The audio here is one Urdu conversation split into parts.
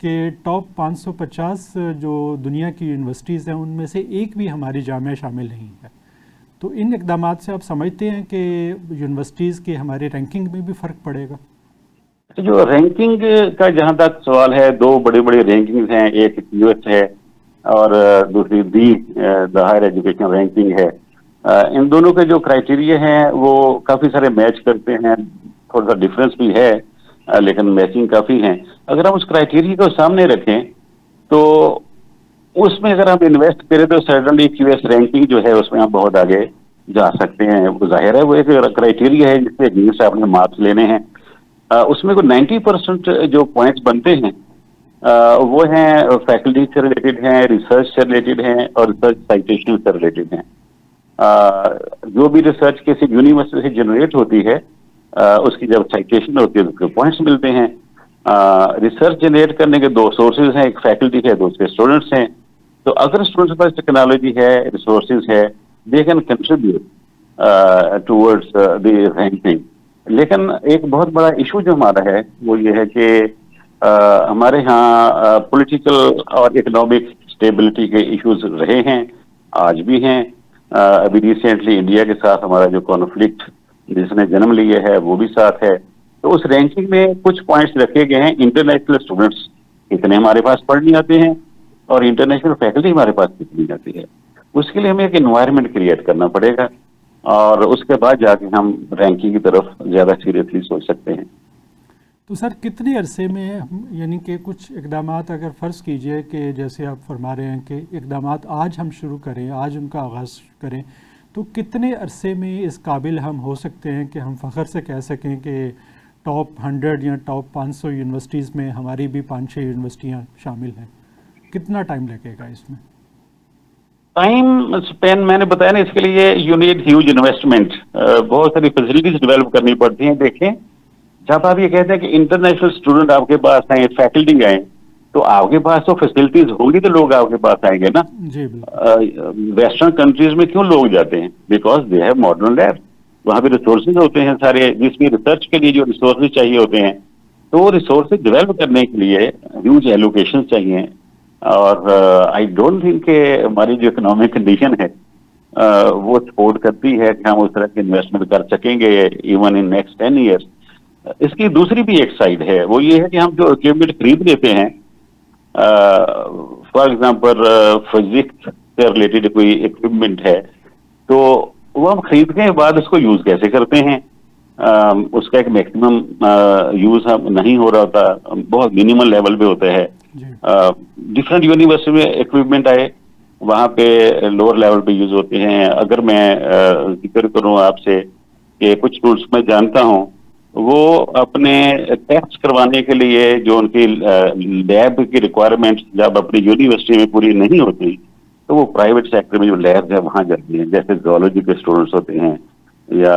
کہ ٹاپ 550 جو دنیا کی یونیورسٹیز ہیں ان میں سے ایک بھی ہماری جامعہ شامل نہیں ہے. تو ان اقدامات سے آپ سمجھتے ہیں کہ یونیورسٹیز کی ہماری رینکنگ میں بھی فرق پڑے گا؟ جو رینکنگ کا جہاں تک سوال ہے، دو بڑی بڑی رینکنگ ہیں، ایک یو ایس ہے اور دوسری دا ہائر ایجوکیشن رینکنگ ہے. ان دونوں کے جو کرائٹیریا ہیں وہ کافی سارے میچ کرتے ہیں، تھوڑا سا ڈفرینس بھی ہے لیکن میچنگ کافی ہیں. اگر ہم اس کرائٹیریا کو سامنے رکھیں تو اس میں اگر ہم انویسٹ کریں تو سرٹنلی کیو ایس رینکنگ جو ہے اس میں ہم بہت آگے جا سکتے ہیں. وہ ظاہر ہے وہ ایک کرائٹیریا ہے جس سے آپ نے مارکس لینے ہیں. اس میں کوئی 90% جو پوائنٹس بنتے ہیں وہ ہیں فیکلٹی سے ریلیٹڈ ہیں، ریسرچ سے ریلیٹڈ ہیں اور ریسرچ سائٹیشن سے ریلیٹڈ ہیں. جو بھی ریسرچ کسی یونیورسٹی سے جنریٹ ہوتی ہے اس کی جب سائٹیشن ہوتی ہے تو اس کے پوائنٹس ملتے ہیں. ریسرچ جنریٹ کرنے کے دو سورسز ہیں، ایک فیکلٹی ہے، دوسرے اسٹوڈنٹس ہیں. تو اگر اسٹوڈنٹس کے پاس ٹیکنالوجی ہے، ریسورسز ہے، they can contribute towards the ranking. لیکن ایک بہت بڑا ایشو جو ہمارا ہے وہ یہ ہے کہ ہمارے ہاں پولیٹیکل اور اکنامک اسٹیبلٹی کے ایشوز رہے ہیں، آج بھی ہیں. ابھی ریسنٹلی انڈیا کے ساتھ ہمارا جو کانفلکٹ جس نے جنم لیا ہے وہ بھی ساتھ ہے. تو اس رینکنگ میں کچھ پوائنٹس رکھے گئے ہیں. انٹرنیشنل اسٹوڈنٹس کتنے ہمارے پاس پڑھنے آتے ہیں اور انٹرنیشنل فیکلٹی ہمارے پاس کتنی آتی ہے. اس کے لیے ہمیں ایک انوائرمنٹ کریٹ کرنا پڑے گا اور اس کے بعد جا کے ہم رینکنگ کی طرف زیادہ سیریسلی سوچ سکتے ہیں. تو سر کتنے عرصے میں یعنی کہ کچھ اقدامات اگر فرض کیجئے کہ جیسے آپ فرما رہے ہیں کہ اقدامات آج ہم شروع کریں، آج ان کا آغاز کریں، تو کتنے عرصے میں اس قابل ہم ہو سکتے ہیں کہ ہم فخر سے کہہ سکیں کہ ٹاپ 100 یا ٹاپ 500 یونیورسٹیز میں ہماری بھی 5-6 یونیورسٹیاں شامل ہیں؟ کتنا ٹائم لگے گا اس میں؟ ٹائم اسپین میں نے بتایا نا، اس کے لیے یو نیڈ ہیوج انویسٹمنٹ، بہت ساری فیسلٹیز ڈیولپ کرنی پڑتی ہیں. دیکھیں جب آپ یہ کہتے ہیں کہ انٹرنیشنل اسٹوڈنٹ آپ کے پاس آئیں، فیکلٹی آئیں، تو آپ کے پاس تو فیسلٹیز ہوں گی تو لوگ آپ کے پاس آئیں گے نا. جی بالکل. ویسٹرن کنٹریز میں کیوں لوگ جاتے ہیں؟ Because they have modern lab, وہاں پہ ریسورسز ہوتے ہیں سارے، جس میں ریسرچ کے لیے جو ریسورسز چاہیے ہوتے ہیں تو وہ ریسورسز ڈیولپ کرنے کے لیے ہیوج ایلوکیشن چاہیے. اور آئی ڈونٹ تھنک کہ ہماری جو اکنامک کنڈیشن ہے وہ سپورٹ کرتی ہے کہ ہم اس طرح کی انویسٹمنٹ کر سکیں گے ایون ان نیکسٹ 10 ایئرس. اس کی دوسری بھی ایک سائڈ ہے، وہ یہ ہے کہ ہم جو اکوپمنٹ خرید لیتے ہیں، فار ایگزامپل فزکس سے ریلیٹڈ کوئی اکوپمنٹ ہے تو وہ ہم خریدنے کے بعد اس کو یوز کیسے کرتے ہیں؟ اس کا ایک میکسیمم یوز ہم نہیں ہو رہا ہوتا، بہت منیمل لیول پہ ہوتا ہے. ڈفرینٹ یونیورسٹی میں اکوپمنٹ آئے وہاں پہ لوور لیول پہ یوز ہوتے ہیں. اگر میں ذکر کروں آپ سے کہ کچھ ٹولس میں جانتا ہوں وہ اپنے ٹیسٹ کروانے کے لیے جو ان کی لیب کی ریکوائرمنٹ جب اپنی یونیورسٹی میں پوری نہیں ہوتی تو وہ پرائیویٹ سیکٹر میں جو لیب ہے وہاں جاتی ہیں، جیسے زولوجی کے اسٹوڈنٹس ہوتے ہیں یا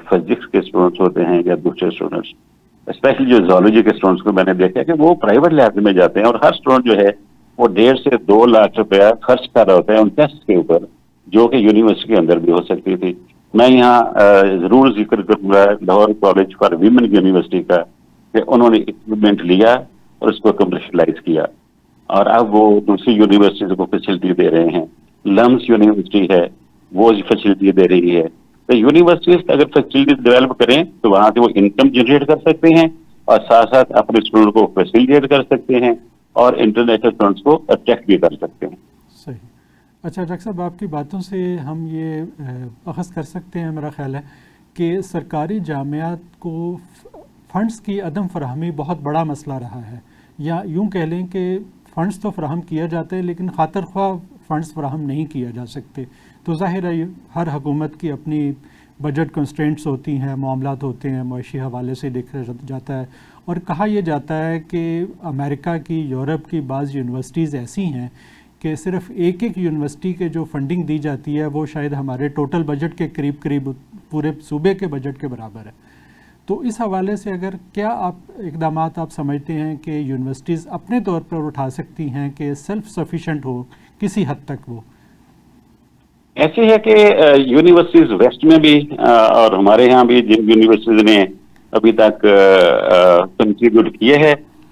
فزکس کے اسٹوڈنٹس ہوتے ہیں یا دوسرے اسٹوڈنٹس. اسپیشلی جو زولوجی کے اسٹوڈنٹس کو میں نے دیکھا کہ وہ پرائیویٹ لیب میں جاتے ہیں اور ہر اسٹوڈنٹ جو ہے وہ 1.5 سے 2 لاکھ روپیہ خرچ کر رہا ہوتا ہے ان ٹیسٹ کے اوپر، جو کہ یونیورسٹی کے اندر بھی ہو سکتی تھی. میں یہاں ضرور ذکر کروں گا Lahore college for women university کا کہ انہوں نے اکوپمنٹ لیا اور اس کو کمرشلائز کیا اور اب وہ دوسری یونیورسٹیز کو فیسلٹی دے رہے ہیں. لمس یونیورسٹی ہے وہ فیسلٹی دے رہی ہے. تو یونیورسٹیز اگر فیسلٹیز ڈیولپ کریں تو وہاں سے وہ انکم جنریٹ کر سکتے ہیں اور ساتھ ساتھ اپنے اسٹوڈنٹ کو فیسلٹیٹ کر سکتے ہیں اور انٹرنیشنل اسٹوڈنٹس کو اٹریکٹ بھی کر سکتے ہیں. صحیح. اچھا ڈاکٹر صاحب، آپ کی باتوں سے ہم یہ اخذ کر سکتے ہیں میرا خیال ہے کہ سرکاری جامعات کو فنڈز کی عدم فراہمی بہت بڑا مسئلہ رہا ہے، یا یوں کہہ لیں کہ فنڈز تو فراہم کیا جاتا ہے لیکن خاطر خواہ فنڈز فراہم نہیں کیا جا سکتے. تو ظاہر ہے ہر حکومت کی اپنی بجٹ کنسٹرینٹس ہوتی ہیں، معاملات ہوتے ہیں، معاشی حوالے سے دیکھا جاتا ہے. اور کہا یہ جاتا ہے کہ امریکہ کی، یورپ کی بعض یونیورسٹیز ایسی ہیں کہ صرف ایک یونیورسٹی کے جو فنڈنگ دی جاتی ہے وہ شاید ہمارے ٹوٹل بجٹ کے قریب پورے صوبے کے بجٹ کے برابر ہے. تو اس حوالے سے اگر کیا اقدامات آپ سمجھتے ہیں کہ یونیورسٹیز اپنے طور پر اٹھا سکتی ہیں کہ سیلف سفیشینٹ ہو کسی حد تک؟ وہ ایسے ہے کہ یونیورسٹیز ویسٹ میں بھی اور ہمارے ہاں بھی جن یونیورسٹیز نے ابھی تک کنٹریبیوٹ کیے ہیں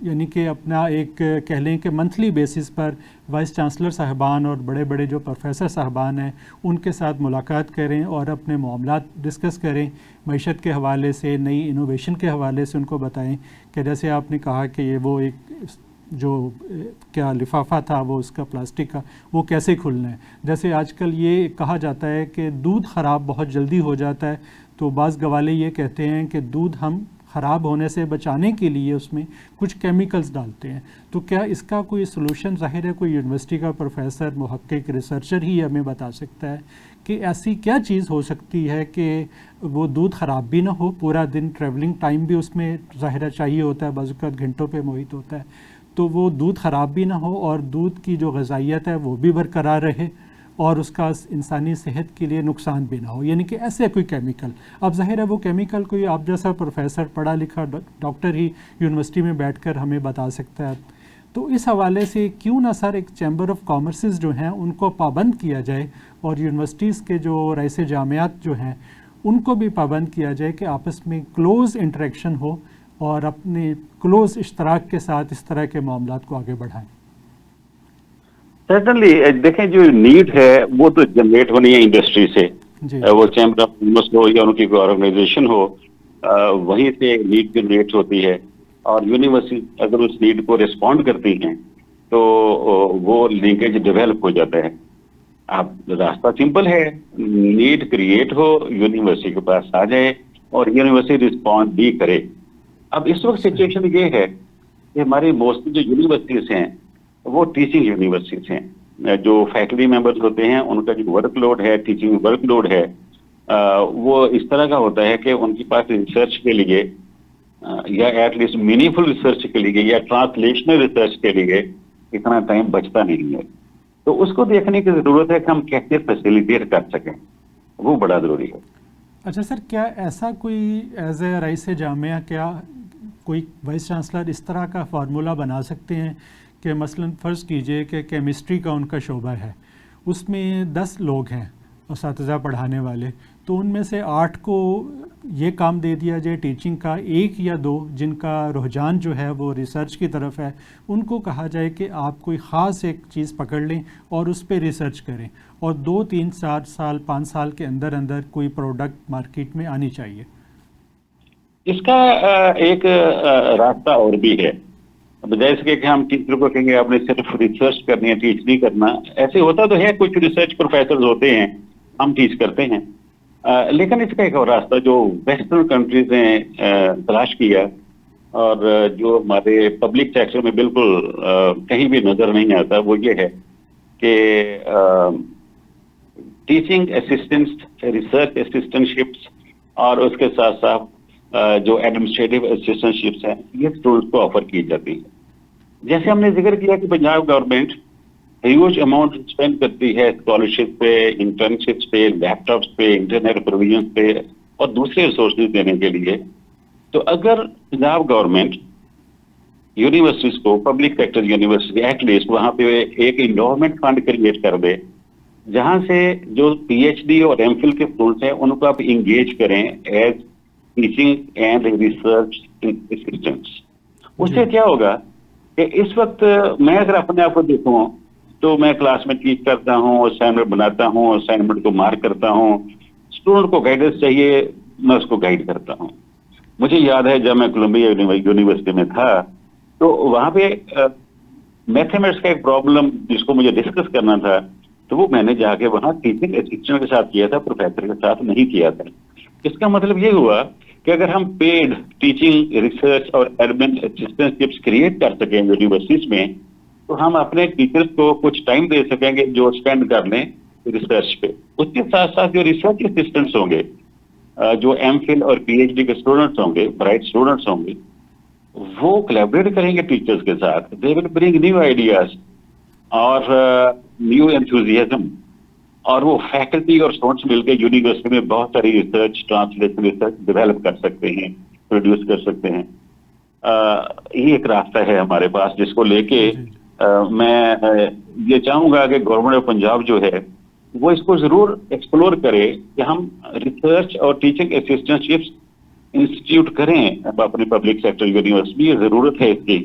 یعنی کہ اپنا ایک کہہ لیں کہ منتھلی بیسس پر وائس چانسلر صاحبان اور بڑے بڑے جو پروفیسر صاحبان ہیں ان کے ساتھ ملاقات کریں اور اپنے معاملات ڈسکس کریں، معیشت کے حوالے سے، نئی انوویشن کے حوالے سے ان کو بتائیں کہ جیسے آپ نے کہا کہ یہ وہ ایک جو کیا لفافہ تھا وہ اس کا پلاسٹک کا وہ کیسے کھلنا ہے. جیسے آج کل یہ کہا جاتا ہے کہ دودھ خراب بہت جلدی ہو جاتا ہے، تو بعض گوالے یہ کہتے ہیں کہ دودھ ہم خراب ہونے سے بچانے کے لیے اس میں کچھ کیمیکلز ڈالتے ہیں. تو کیا اس کا کوئی سلوشن ظاہر ہے کوئی یونیورسٹی کا پروفیسر، محقق، ریسرچر ہی ہمیں بتا سکتا ہے کہ ایسی کیا چیز ہو سکتی ہے کہ وہ دودھ خراب بھی نہ ہو؟ پورا دن ٹریولنگ ٹائم بھی اس میں ظاہر چاہیے ہوتا ہے، بعض اوقات گھنٹوں پہ محیط ہوتا ہے، تو وہ دودھ خراب بھی نہ ہو اور دودھ کی جو غذائیت ہے وہ بھی برقرار رہے اور اس کا انسانی صحت کے لیے نقصان بھی نہ ہو. یعنی کہ ایسے کوئی کیمیکل، اب ظاہر ہے وہ کیمیکل کوئی آپ جیسا پروفیسر، پڑھا لکھا ڈاکٹر ہی یونیورسٹی میں بیٹھ کر ہمیں بتا سکتا ہے. تو اس حوالے سے کیوں نہ سر ایک چیمبر آف کامرسز جو ہیں ان کو پابند کیا جائے اور یونیورسٹیز کے جو رئیس جامعات جو ہیں ان کو بھی پابند کیا جائے کہ آپس میں کلوز انٹریکشن ہو اور اپنے کلوز اشتراک کے ساتھ اس طرح کے معاملات کو آگے بڑھائیں. سرٹنلی دیکھیں جو نیڈ ہے وہ تو جنریٹ ہونی ہے انڈسٹری سے، وہ چیمبر آف کامرس ہو یا ان کی کوئی آرگنائزیشن ہو، وہیں سے نیڈ جنریٹ ہوتی ہے اور یونیورسٹی اگر اس نیڈ کو ریسپونڈ کرتی ہیں تو وہ لنکیج ڈیولپ ہو جاتا ہے. اب راستہ سمپل ہے، نیڈ کریٹ ہو، یونیورسٹی کے پاس آ جائے اور یونیورسٹی رسپونڈ بھی کرے. اب اس وقت سچویشن یہ ہے کہ ہماری موسٹلی جو یونیورسٹیز ہیں وہ ٹیچنگ یونیورسٹیز ہیں. جو فیکلٹی ممبرز ہوتے ہیں ان کا جو ورک لوڈ ہے، ٹیچنگ ورک لوڈ ہے، وہ اس طرح کا ہوتا ہے کہ ان کے پاس ریسرچ کے لیے یا at least meaningful research کے لیے یا ٹرانسلیشنل ریسرچ کے لیے اتنا ٹائم بچتا نہیں ہے. تو اس کو دیکھنے کی ضرورت ہے کہ ہم کیسے فیسیلیٹیٹ کر سکیں، وہ بڑا ضروری ہے. اچھا سر، کیا ایسا کوئی ایز اے رئیس جامعہ کیا کوئی وائس چانسلر اس طرح کا فارمولہ بنا سکتے ہیں کہ مثلا فرض کیجئے کہ کیمسٹری کا ان کا شعبہ ہے، اس میں 10 لوگ ہیں اساتذہ پڑھانے والے، تو ان میں سے 8 کو یہ کام دے دیا جائے ٹیچنگ کا، 1 یا 2 جن کا رجحان جو ہے وہ ریسرچ کی طرف ہے ان کو کہا جائے کہ آپ کوئی خاص ایک چیز پکڑ لیں اور اس پہ ریسرچ کریں اور 2 3 4 سال 5 سال کے اندر اندر کوئی پروڈکٹ مارکیٹ میں آنی چاہیے. اس کا ایک راستہ اور بھی ہے، بجائے اس کے کہ ہم ٹیچر کو کہیں گے آپ نے صرف ریسرچ کرنی ہے، ٹیچ نہیں کرنا. ایسے ہوتا تو ہے، کچھ ریسرچ پروفیسرز ہوتے ہیں ہم ٹیچ کرتے ہیں، لیکن اس کا ایک اور راستہ جو ویسٹرن کنٹریز نے تلاش کیا اور جو ہمارے پبلک سیکٹر میں بالکل کہیں بھی نظر نہیں آتا، وہ یہ ہے کہ teaching assistants, research assistant ships اور اس کے ساتھ ساتھ جو ایڈمنسٹریٹو اسسٹنٹ شپس ہیں یہ اسٹوڈنٹس کو آفر کی جاتی ہے. جیسے ہم نے ذکر کیا کہ Punjab government huge amount spend کرتی ہے اسکالرشپ پہ، انٹرنشپس پہ، لیپ ٹاپس پہ، انٹرنیٹ پروویژن پہ اور دوسرے ریسورسز دینے کے لیے. تو اگر پنجاب گورنمنٹ یونیورسٹیز کو، public sector university at least وہاں پہ ایک انڈومنٹ فنڈ کریٹ کر دے جہاں سے جو پی ایچ ڈی اور ایم فل کے اسٹوڈنٹس ہیں ان کو آپ انگیج کریں as teaching and research assistants. اس سے کیا ہوگا کہ اس وقت میں اگر اپنے آپ کو دیکھوں تو میں کلاس میں ٹیچ کرتا ہوں، اسائنمنٹ بناتا ہوں، اسائنمنٹ کو مارک کرتا ہوں، اسٹوڈنٹ کو گائیڈنس چاہیے میں اس کو گائیڈ کرتا ہوں. مجھے یاد ہے جب میں کولمبیا یونیورسٹی میں تھا تو وہاں پہ میتھمیٹکس کا ایک پرابلم جس کو مجھے ڈسکس کرنا تھا تو وہ میں نے جا کے وہاں ٹیچنگ اسسٹنٹ کے ساتھ کیا تھا، پروفیسر کے ساتھ نہیں کیا تھا. اس کا مطلب یہ ہوا کہ اگر ہم پیڈ ٹیچنگ، ریسرچ اور ایڈمن اسسٹنٹ شپس کریٹ کر سکیں یونیورسٹیز میں تو ہم اپنے ٹیچرز کو کچھ ٹائم دے سکیں گے جو اسپینڈ کر لیں ریسرچ پہ. اس کے ساتھ ساتھ جو ریسرچ اسسٹنٹس ہوں گے، جو ایم فل اور پی ایچ ڈی کے اسٹوڈنٹس ہوں گے، برائٹ اسٹوڈنٹس ہوں گے، وہ کولیبریٹ کریں گے ٹیچرز کے ساتھ. دے ول برنگ نیو آئیڈیاز اور نیو انتھوزیازم، اور وہ فیکلٹی اور اسٹوڈنٹس مل کے یونیورسٹی میں بہت ساری ریسرچ، ٹرانسلیشن ریسرچ ڈیولپ کر سکتے ہیں، پروڈیوس کر سکتے ہیں. یہ ایک راستہ ہے ہمارے پاس جس کو لے کے میں یہ چاہوں گا کہ گورنمنٹ آف پنجاب جو ہے وہ اس کو ضرور ایکسپلور کرے کہ ہم ریسرچ اور ٹیچنگ اسسٹنٹ شپس انسٹیٹیوٹ کریں اپنی پبلک سیکٹر یونیورسٹی. یہ ضرورت ہے اس کی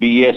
BS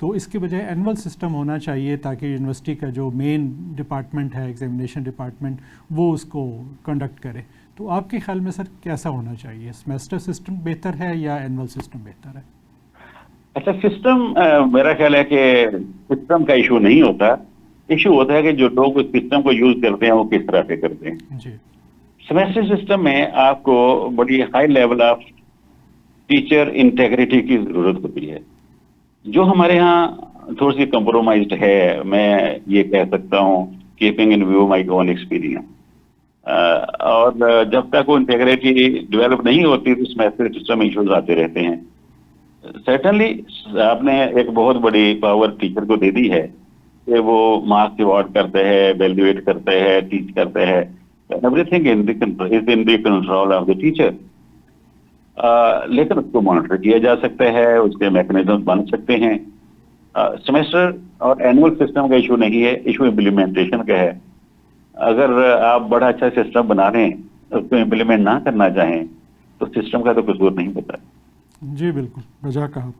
تو اس کی بجائے اینول سسٹم ہونا چاہیے تاکہ یونیورسٹی کا جو مین ڈپارٹمنٹ ہے ایگزامینیشن ڈپارٹمنٹ وہ اس کو کنڈکٹ کرے. تو آپ کے خیال میں سر کیسا ہونا چاہیے؟ سیمیسٹر سسٹم بہتر ہے یا اینول سسٹم بہتر ہے؟ اچھا سسٹم میرا خیال ہے کہ سسٹم کا ایشو نہیں ہوتا. ایشو ہوتا ہے کہ جو لوگ اس سسٹم کو یوز کرتے ہیں وہ کس طرح سے کرتے ہیں. جی. سیمیسٹر سسٹم میں آپ کو بڑی high level of teacher integrity کی ضرورت ہوتی ہے جو ہمارے ہاں تھوڑی سی کمپرومائزڈ ہے. میں یہ کہہ سکتا ہوں keeping in view my own experience. اور جب تک وہ انٹیگریٹی ڈیولپ نہیں ہوتی تو سیمیسٹر سسٹم ایشوز آتے رہتے ہیں. سرٹنلی آپ نے ایک بہت بڑی پاور ٹیچر کو دے دی ہے کہ وہ مارکس ایوارڈ کرتے ہیں, ایویلویٹ کرتے ہیں, ٹیچ کرتے ہیں. Every thing is in the control of the teacher. لیکن اس کو مانیٹر کیا جا سکتا ہے, اس کے میکنزم بن سکتے ہیں. سیمیسٹر اور اینول سسٹم کا ایشو نہیں ہے, ایشو امپلیمنٹیشن کا ہے. اگر آپ بڑا اچھا سسٹم بنا رہے ہیں اس کو امپلیمنٹ نہ کرنا چاہیں تو سسٹم کا تو قصور نہیں ہوتا. جی بالکل بجا کہا.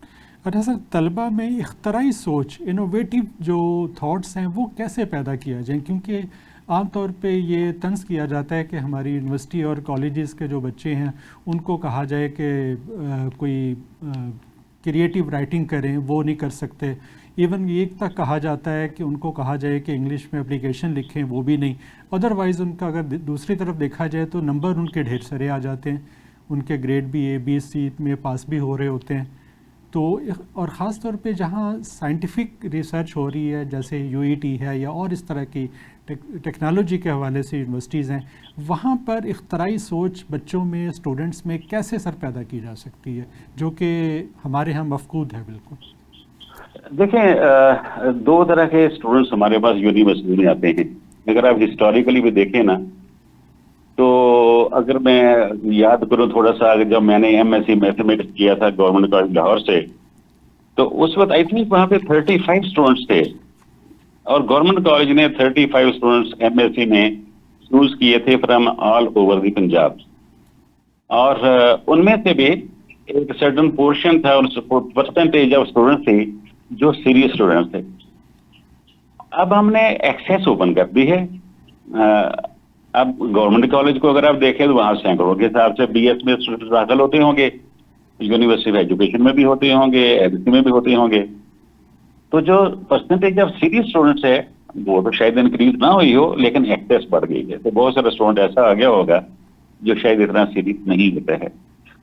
اچھا سر, طلبہ میں اختراعی سوچ, انوویٹو جو تھاٹس ہیں وہ کیسے پیدا کیا جائیں؟ کیونکہ عام طور پہ یہ طنز کیا جاتا ہے کہ ہماری یونیورسٹی اور کالجز کے جو بچے ہیں ان کو کہا جائے کہ کوئی کریٹیو رائٹنگ کریں, وہ نہیں کر سکتے. ایون یہ تک کہا جاتا ہے کہ ان کو کہا جائے کہ انگلش میں اپلیکیشن لکھیں, وہ بھی نہیں. ادروائز ان کا اگر دوسری طرف دیکھا جائے تو نمبر ان کے ڈھیر سارے آ جاتے ہیں, ان کے گریڈ بھی A B C میں پاس بھی ہو رہے ہوتے ہیں. تو اور خاص طور پہ جہاں سائنٹیفک ریسرچ ہو رہی ہے جیسے UET ہے یا اور اس طرح کی ٹیکنالوجی کے حوالے سے یونیورسٹیز ہیں, وہاں پر اختراعی سوچ بچوں میں, اسٹوڈنٹس میں کیسے سر پیدا کی جا سکتی ہے جو کہ ہمارے ہاں مفقود ہے بالکل؟ دیکھیں دو طرح کے اسٹوڈنٹس ہمارے پاس یونیورسٹی میں آتے ہیں. اگر آپ ہسٹوریکلی بھی دیکھیں نا تو اگر میں یاد کروں تھوڑا سا, جب میں نے MSc میتھمیٹکس کیا تھا گورنمنٹ کالج لاہور سے, تو اس وقت آئی تھنک وہاں پہ 35 اسٹوڈنٹس تھے اور گورنمنٹ کالج نے 35 اسٹوڈنٹس MSc میں چوز کیے تھے from all over the Punjab. اور ان میں سے بھی ایک سرٹن پورشن تھا, پرسنٹیج آف اسٹوڈنٹس تھی جو سیریس اسٹوڈنٹس تھے. اب ہم نے ایکسیس اوپن کر دی ہے. اب گورنمنٹ کالج کو اگر آپ دیکھیں تو وہاں سینکڑوں کے حساب سے BS میں اسٹوڈنٹ داخل ہوتے ہوں گے, یونیورسٹی آف ایجوکیشن میں بھی ہوتے ہوں گے, ABC میں بھی ہوتے ہوں گے. تو جو پرسنٹیج آف سیریس اسٹوڈنٹس ہے وہ تو شاید انکریز نہ ہوئی ہو لیکن ایکسیس بڑھ گئی ہے. تو بہت سارا اسٹوڈنٹ ایسا آ گیا ہوگا جو شاید اتنا سیریس نہیں ہوتا ہے.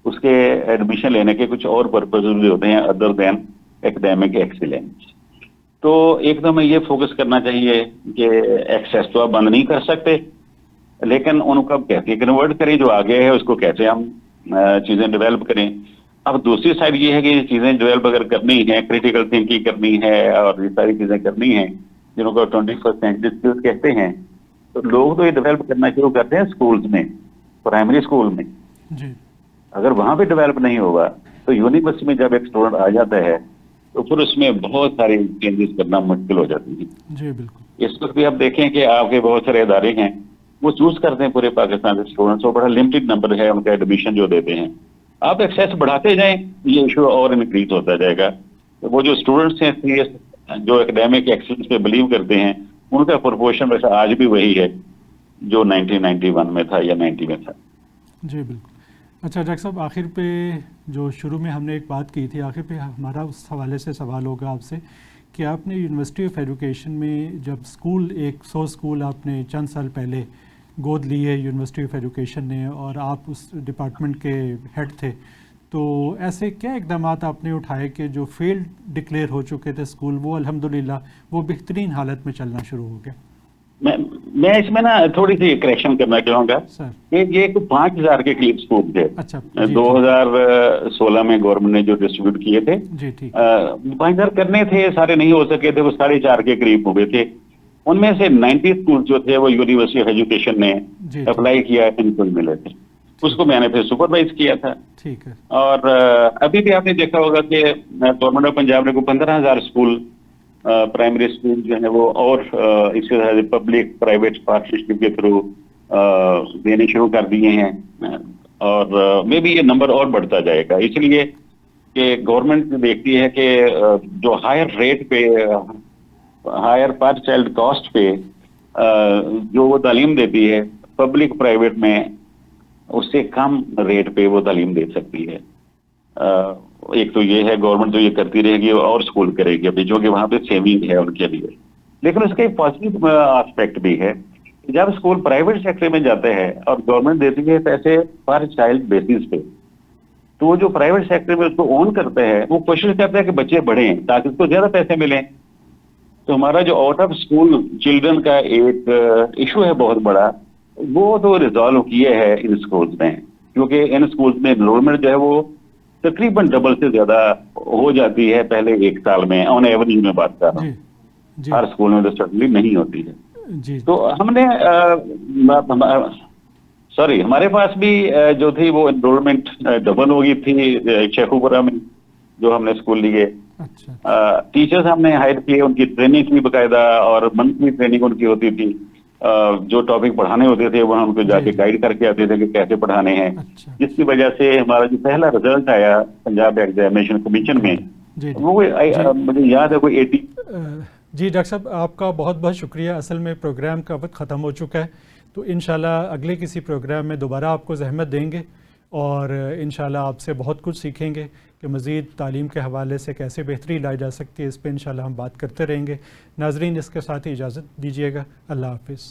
اس کے ایڈمیشن لینے کے کچھ اور پرپز بھی ہوتے ہیں ادر دین ایکڈیمک ایکسیلنس. تو ایک تو ہمیں یہ فوکس کرنا چاہیے کہ ایکسیس تو آپ بند نہیں کر سکتے, لیکن ان کو کیسے کنورٹ کریں, جو آگے ہے اس کو کیسے ہم چیزیں ڈیولپ کریں. اب دوسری سائڈ یہ ہے کہ یہ چیزیں ڈیولپ اگر کرنی ہے, کریٹیکل تھنکنگ کرنی ہے اور یہ ساری چیزیں کرنی ہیں جنہوں کو 21st سینچری اسکلز کہتے ہیں, تو لوگ تو یہ ڈیولپ کرنا شروع کرتے ہیں اسکولز میں, پرائمری اسکول میں. جی. اگر وہاں پہ ڈیولپ نہیں ہوگا تو یونیورسٹی میں جب ایک اسٹوڈنٹ آ جاتا ہے تو پھر اس میں بہت ساری چینجز کرنا مشکل ہو جاتی ہیں. جی بالکل. اس وقت بھی آپ دیکھیں کہ آپ کے بہت سارے ادارے ہیں وہ چوز کرتے ہیں پورے پاکستان کے اسٹوڈنٹس کو, بڑا لمیٹڈ نمبر ہے ان کا ایڈمیشن جو دیتے ہیں. آپ ایکسیس بڑھاتے جائیں یہ ایشو اور انکریز ہوتا جائے گا. وہ جو اسٹوڈنٹس ہیں جو ایکڈیمک ایکسلنس پہ بلیو کرتے ہیں ان کا پرپورشن ویسے آج بھی وہی ہے جو 1991 میں تھا یا 90 میں تھا. جی بالکل. اچھا ڈاکٹر صاحب, آخر پہ جو شروع میں ہم نے ایک بات کی تھی, آخر پہ ہمارا اس حوالے سے سوال ہوگا آپ سے کہ آپ نے یونیورسٹی آف ایجوکیشن میں جب اسکول 100 اسکول آپ نے چند سال پہلے گود لی ہے یونیورسٹی آف ایجوکیشن نے, اور آپ اس ڈپارٹمنٹ کے ہیڈ تھے, تو ایسے کیا اقدامات آپ نے اٹھائے کہ جو فیلڈ ڈکلیئر ہو چکے تھے اسکول وہ الحمدللہ وہ بہترین حالت میں چلنا شروع ہو گئے؟ میں اس میں نا تھوڑی سی کریکشن کرنا چاہوں گا کہ یہ 5000 کے قریب اسکول تھے. اچھا. 2016 میں گورنمنٹ نے جو ڈسٹریبیوٹ کیے تھے 5000 کرنے تھے, سارے نہیں ہو سکے تھے, وہ 4.5 کے قریب ہوئے تھے. ان میں سے 90 اسکول جو تھے وہ یونیورسٹی آف ایجوکیشن نے اپلائی کیا, ان کو ملے تھے. اس کو میں نے پھر سپروائز کیا تھا. ٹھیک ہے. اور ابھی بھی آپ نے دیکھا ہوگا کہ گورنمنٹ آف پنجاب نے 15,000 اسکول پرائمری اسکول جو ہیں وہ اور اس کے پبلک پرائیویٹ پارٹنرشپ کے تھرو دینے شروع کر دیے ہیں, اور میں بھی یہ نمبر اور بڑھتا جائے گا. اس لیے کہ گورنمنٹ دیکھتی ہے کہ جو ہائر ریٹ پہ، ہائر پر چائلڈ کاسٹ پہ جو وہ تعلیم دیتی ہے پبلک پرائیویٹ میں، اس سے کم ریٹ پہ وہ تعلیم دے سکتی ہے. ایک تو یہ ہے گورنمنٹ تو یہ کرتی رہے گی اور اسکول کرے گی ابھی، جو کہ وہاں پہ سیونگ ہے ان کے لیے. لیکن اس کا ایک پازیٹیو آسپیکٹ بھی ہے. جب اسکول پرائیویٹ سیکٹر میں جاتے ہیں اور گورنمنٹ دیتی ہے پیسے پر چائلڈ بیسس پہ، تو وہ جو پرائیویٹ سیکٹر میں اس کو اون کرتے ہیں وہ کوشش کرتے ہیں کہ بچے بڑھیں تاکہ اس کو زیادہ پیسے ملیں. تو ہمارا جو آؤٹ آف اسکول چلڈرن کا ایک ایشو ہے بہت بڑا، وہ تو ریزالو کیے ہے ان اسکولس میں، کیونکہ ان اسکولس میں انرولمنٹ جو ہے وہ تقریباً ڈبل سے زیادہ ہو جاتی ہے پہلے ایک سال میں، آن ایوریج میں بات کر رہا ہوں. جی جی ہر اسکول میں تو سٹنلی نہیں ہوتی ہے. جی تو ہم نے ہمارے پاس بھی جو تھی وہ انرولمنٹ ڈبل ہو گئی تھی شیخوپورہ میں جو ہم نے اسکول لیے. اچھا ٹیچرز ہم نے ہائر کیے، ان کی ٹریننگ کی باقاعدہ، اور منتھلی ٹریننگ ان کی ہوتی تھی. جو ٹاپک پڑھانے ہوتے تھے وہاں ان کو جا جی کے جی گائیڈ کر کے آتے تھے کہ کیسے پڑھانے ہیں، اچھا جس کی وجہ سے ہمارا جو پہلا رزلٹ آیا پنجاب ایگزامینیشن کمیشن میں، گڈ جی جی وہ جی مجھے یاد ہے کوئی 80. جی ڈاکٹر صاحب آپ کا بہت بہت شکریہ. اصل میں پروگرام کا وقت ختم ہو چکا ہے، تو انشاءاللہ اگلے کسی پروگرام میں دوبارہ آپ کو زحمت دیں گے، اور انشاءاللہ آپ سے بہت کچھ سیکھیں گے کہ مزید تعلیم کے حوالے سے کیسے بہتری لائی جا سکتی ہے. اس پہ انشاءاللہ ہم بات کرتے رہیں گے. ناظرین اس کے ساتھ ہی اجازت دیجیے گا. اللہ حافظ.